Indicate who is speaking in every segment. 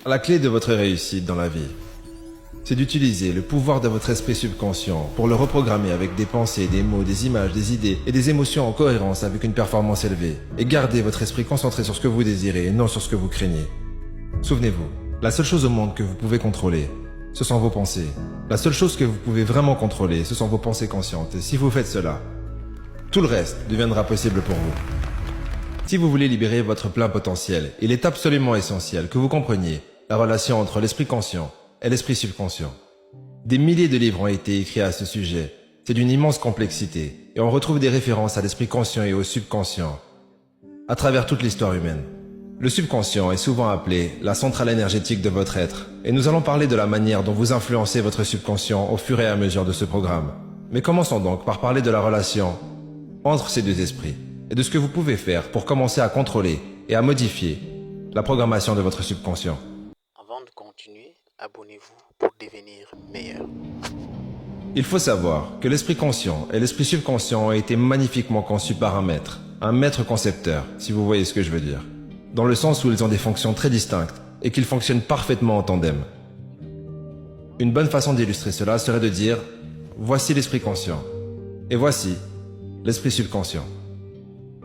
Speaker 1: La clé de votre réussite dans la vie, c'est d'utiliser le pouvoir de votre esprit subconscient pour le reprogrammer avec des pensées, des mots, des images, des idées et des émotions en cohérence avec une performance élevée. Et gardez votre esprit concentré sur ce que vous désirez et non sur ce que vous craignez. Souvenez-vous, la seule chose au monde que vous pouvez contrôler, ce sont vos pensées. La seule chose que vous pouvez vraiment contrôler, ce sont vos pensées conscientes. Et si vous faites cela, tout le reste deviendra possible pour vous. Si vous voulez libérer votre plein potentiel, il est absolument essentiel que vous compreniez la relation entre l'esprit conscient et l'esprit subconscient. Des milliers de livres ont été écrits à ce sujet. C'est d'une immense complexité et on retrouve des références à l'esprit conscient et au subconscient à travers toute l'histoire humaine. Le subconscient est souvent appelé la centrale énergétique de votre être et nous allons parler de la manière dont vous influencez votre subconscient au fur et à mesure de ce programme. Mais commençons donc par parler de la relation entre ces deux esprits et de ce que vous pouvez faire pour commencer à contrôler et à modifier la programmation de votre subconscient.
Speaker 2: Avant de continuer, abonnez-vous pour devenir meilleur.
Speaker 1: Il faut savoir que l'esprit conscient et l'esprit subconscient ont été magnifiquement conçus par un maître concepteur, si vous voyez ce que je veux dire, dans le sens où ils ont des fonctions très distinctes et qu'ils fonctionnent parfaitement en tandem. Une bonne façon d'illustrer cela serait de dire « voici l'esprit conscient et voici l'esprit subconscient ».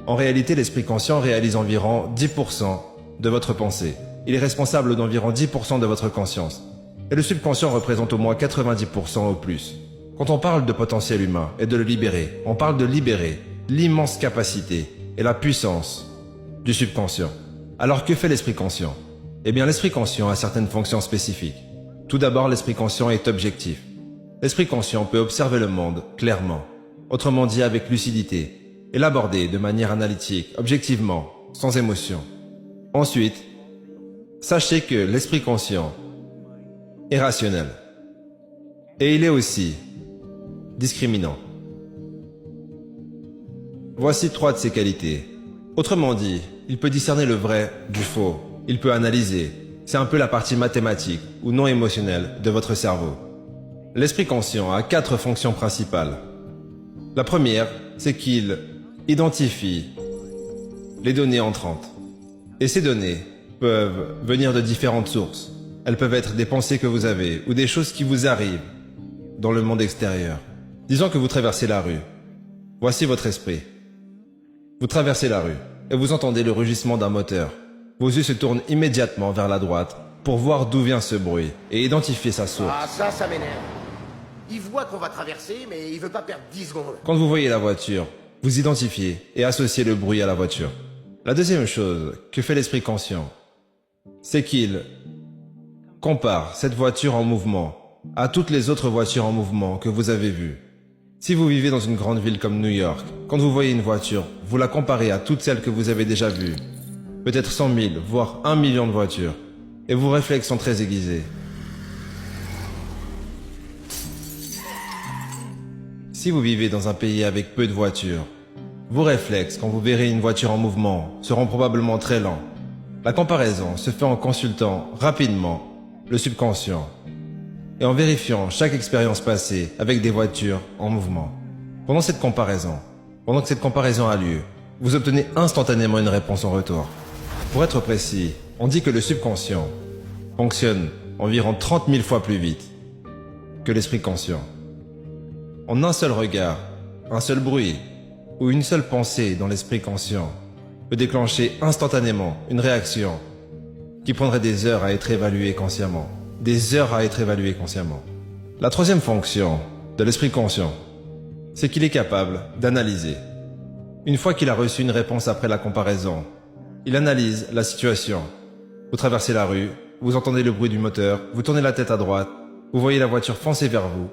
Speaker 1: En réalité, l'esprit conscient réalise environ 10% de votre pensée. Il est responsable d'environ 10% de votre conscience. Et le subconscient représente au moins 90% au plus. Quand on parle de potentiel humain et de le libérer, on parle de libérer l'immense capacité et la puissance du subconscient. Alors que fait l'esprit conscient? Eh bien, l'esprit conscient a certaines fonctions spécifiques. Tout d'abord, l'esprit conscient est objectif. L'esprit conscient peut observer le monde clairement, autrement dit avec lucidité, et l'aborder de manière analytique, objectivement, sans émotion. Ensuite, sachez que l'esprit conscient est rationnel. Et il est aussi discriminant. Voici 3 de ses qualités. Autrement dit, il peut discerner le vrai du faux. Il peut analyser. C'est un peu la partie mathématique ou non émotionnelle de votre cerveau. L'esprit conscient a 4 fonctions principales. La première, c'est qu'il identifie les données entrantes. Et ces données peuvent venir de différentes sources. Elles peuvent être des pensées que vous avez ou des choses qui vous arrivent dans le monde extérieur. Disons que vous traversez la rue. Voici votre esprit. Vous traversez la rue et vous entendez le rugissement d'un moteur. Vos yeux se tournent immédiatement vers la droite pour voir d'où vient ce bruit et identifier sa source.
Speaker 3: Ah, ça m'énerve. Il voit qu'on va traverser, mais il veut pas perdre 10 secondes.
Speaker 1: Quand vous voyez la voiture, vous identifiez et associez le bruit à la voiture. La deuxième chose que fait l'esprit conscient, c'est qu'il compare cette voiture en mouvement à toutes les autres voitures en mouvement que vous avez vues. Si vous vivez dans une grande ville comme New York, quand vous voyez une voiture, vous la comparez à toutes celles que vous avez déjà vues. Peut-être 100 000, voire 1 million de voitures. Et vos réflexes sont très aiguisés. Si vous vivez dans un pays avec peu de voitures, vos réflexes, quand vous verrez une voiture en mouvement, seront probablement très lents. La comparaison se fait en consultant rapidement le subconscient et en vérifiant chaque expérience passée avec des voitures en mouvement. Pendant que cette comparaison a lieu, vous obtenez instantanément une réponse en retour. Pour être précis, on dit que le subconscient fonctionne environ 30 000 fois plus vite que l'esprit conscient. En un seul regard, un seul bruit ou une seule pensée dans l'esprit conscient peut déclencher instantanément une réaction qui prendrait des heures à être évaluée consciemment. Des heures à être évaluée consciemment. La troisième fonction de l'esprit conscient, c'est qu'il est capable d'analyser. Une fois qu'il a reçu une réponse après la comparaison, il analyse la situation. Vous traversez la rue, vous entendez le bruit du moteur, vous tournez la tête à droite, vous voyez la voiture foncer vers vous.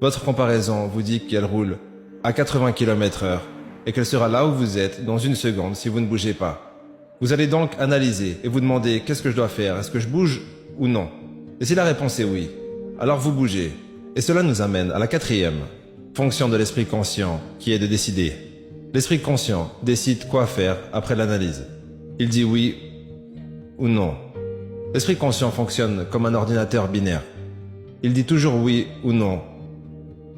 Speaker 1: Votre comparaison vous dit qu'elle roule à 80 km/h et qu'elle sera là où vous êtes dans une seconde si vous ne bougez pas. Vous allez donc analyser et vous demander qu'est-ce que je dois faire, est-ce que je bouge ou non? Et si la réponse est oui, alors vous bougez. Et cela nous amène à la 4e fonction de l'esprit conscient qui est de décider. L'esprit conscient décide quoi faire après l'analyse. Il dit oui ou non. L'esprit conscient fonctionne comme un ordinateur binaire. Il dit toujours oui ou non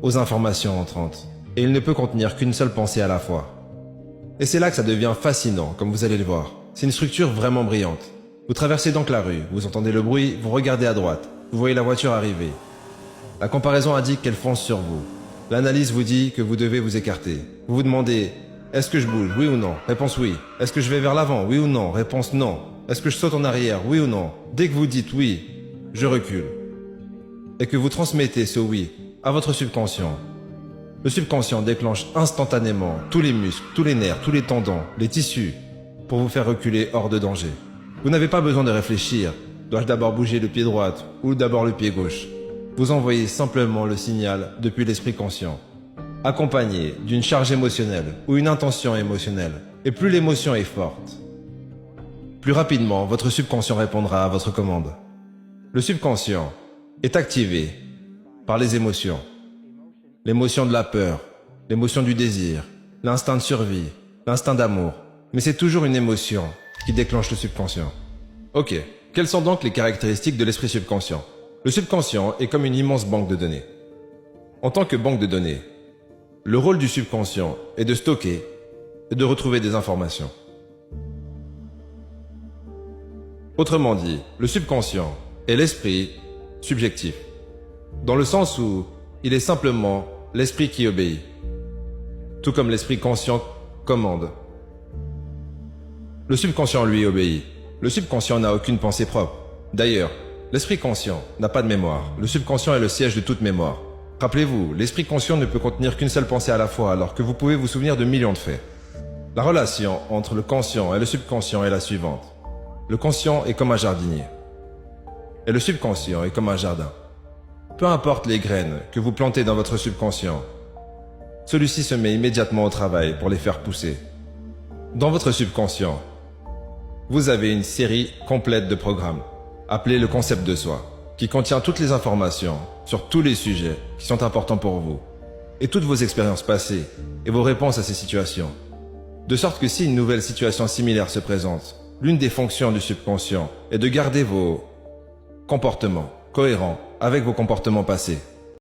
Speaker 1: aux informations entrantes. Et il ne peut contenir qu'une seule pensée à la fois. Et c'est là que ça devient fascinant, comme vous allez le voir. C'est une structure vraiment brillante. Vous traversez donc la rue, vous entendez le bruit, vous regardez à droite, vous voyez la voiture arriver. La comparaison indique qu'elle fonce sur vous. L'analyse vous dit que vous devez vous écarter. Vous vous demandez, est-ce que je bouge, oui ou non? Réponse oui. Est-ce que je vais vers l'avant, oui ou non? Réponse non. Est-ce que je saute en arrière, oui ou non? Dès que vous dites oui, je recule. Et que vous transmettez ce oui à votre subconscient. Le subconscient déclenche instantanément tous les muscles, tous les nerfs, tous les tendons, les tissus, pour vous faire reculer hors de danger. Vous n'avez pas besoin de réfléchir. Dois-je d'abord bouger le pied droit ou d'abord le pied gauche? Vous envoyez simplement le signal depuis l'esprit conscient, accompagné d'une charge émotionnelle ou une intention émotionnelle. Et plus l'émotion est forte, plus rapidement votre subconscient répondra à votre commande. Le subconscient est activé par les émotions. L'émotion de la peur, l'émotion du désir, l'instinct de survie, l'instinct d'amour. Mais c'est toujours une émotion qui déclenche le subconscient. Ok, quelles sont donc les caractéristiques de l'esprit subconscient? Le subconscient est comme une immense banque de données. En tant que banque de données, le rôle du subconscient est de stocker et de retrouver des informations. Autrement dit, le subconscient est l'esprit subjectif, dans le sens où il est simplement l'esprit qui obéit, tout comme l'esprit conscient commande. Le subconscient lui obéit. Le subconscient n'a aucune pensée propre. D'ailleurs, l'esprit conscient n'a pas de mémoire. Le subconscient est le siège de toute mémoire. Rappelez-vous, l'esprit conscient ne peut contenir qu'une seule pensée à la fois, alors que vous pouvez vous souvenir de millions de faits. La relation entre le conscient et le subconscient est la suivante. Le conscient est comme un jardinier. Et le subconscient est comme un jardin. Peu importe les graines que vous plantez dans votre subconscient, celui-ci se met immédiatement au travail pour les faire pousser. Dans votre subconscient, vous avez une série complète de programmes, appelée le concept de soi, qui contient toutes les informations sur tous les sujets qui sont importants pour vous, et toutes vos expériences passées et vos réponses à ces situations. De sorte que si une nouvelle situation similaire se présente, l'une des fonctions du subconscient est de garder vos comportements cohérents avec vos comportements passés.